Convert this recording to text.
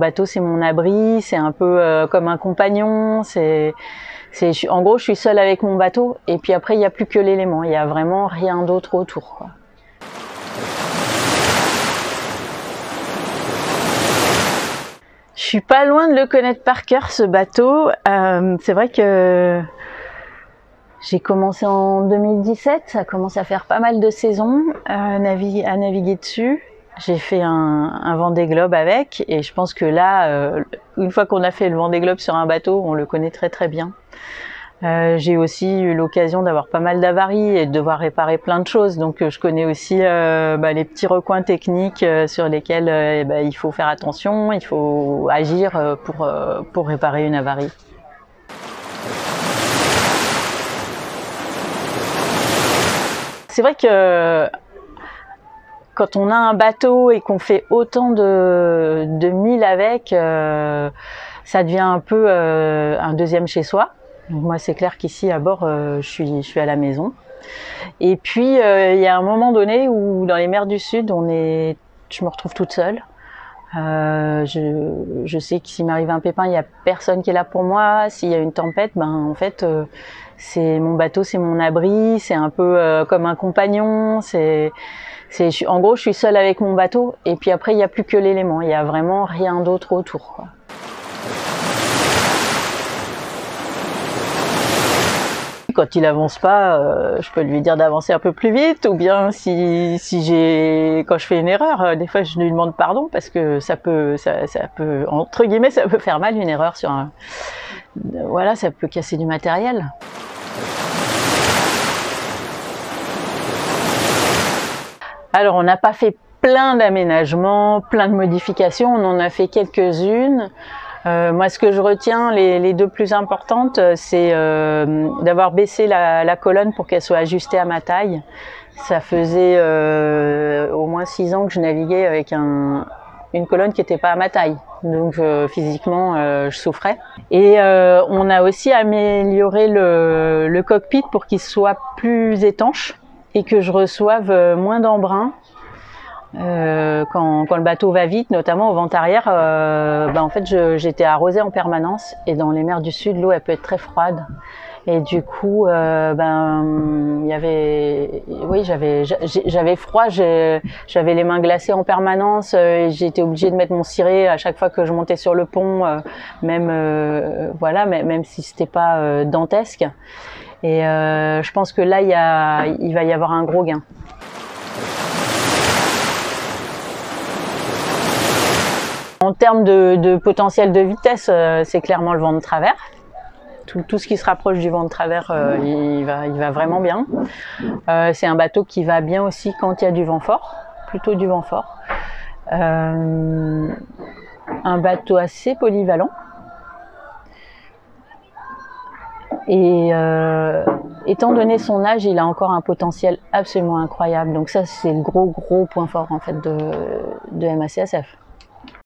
bateau, c'est mon abri, c'est un peu comme un compagnon. En gros, je suis seule avec mon bateau, et puis après, il n'y a plus que l'élément, il n'y a vraiment rien d'autre autour, quoi. Je suis pas loin de le connaître par cœur, ce bateau. C'est vrai que j'ai commencé en 2017, ça commence à faire pas mal de saisons à naviguer dessus. J'ai fait un Vendée Globe avec, et je pense que là, une fois qu'on a fait le Vendée Globe sur un bateau, on le connaît très très bien. J'ai aussi eu l'occasion d'avoir pas mal d'avaries et de devoir réparer plein de choses, donc je connais aussi les petits recoins techniques sur lesquels il faut faire attention, il faut agir pour réparer une avarie. C'est vrai que quand on a un bateau et qu'on fait autant de milles avec, ça devient un peu un deuxième chez soi. Donc moi, c'est clair qu'ici à bord, je suis à la maison. Et puis il y a un moment donné où dans les mers du Sud, je me retrouve toute seule. Je sais que s'il m'arrive un pépin, il y a personne qui est là pour moi. S'il y a une tempête, en fait, c'est mon bateau, c'est mon abri, c'est un peu comme un compagnon. En gros, je suis seule avec mon bateau, et puis après, il n'y a plus que l'élément, il n'y a vraiment rien d'autre autour, quoi. Quand il avance pas, je peux lui dire d'avancer un peu plus vite, ou bien quand je fais une erreur, des fois je lui demande pardon, parce que ça peut entre guillemets, ça peut faire mal, une erreur sur voilà, ça peut casser du matériel. Alors, on n'a pas fait plein d'aménagements, plein de modifications, on en a fait quelques-unes. Moi, ce que je retiens, les deux plus importantes, c'est d'avoir baissé la colonne pour qu'elle soit ajustée à ma taille. Ça faisait au moins 6 ans que je naviguais avec une colonne qui n'était pas à ma taille. Donc physiquement, je souffrais. Et on a aussi amélioré le cockpit pour qu'il soit plus étanche et que je reçoive moins d'embrun. Quand le bateau va vite, notamment au vent arrière, en fait j'étais arrosée en permanence, et dans les mers du Sud, l'eau elle peut être très froide, et du coup j'avais froid, j'avais les mains glacées en permanence, et j'étais obligée de mettre mon ciré à chaque fois que je montais sur le pont, même si c'était pas dantesque. Et je pense que là il va y avoir un gros gain. En termes de potentiel de vitesse, c'est clairement le vent de travers. Tout ce qui se rapproche du vent de travers, il va vraiment bien. C'est un bateau qui va bien aussi quand il y a du vent fort, plutôt du vent fort. Un bateau assez polyvalent. Et étant donné son âge, il a encore un potentiel absolument incroyable. Donc ça, c'est le gros point fort en fait de MACSF.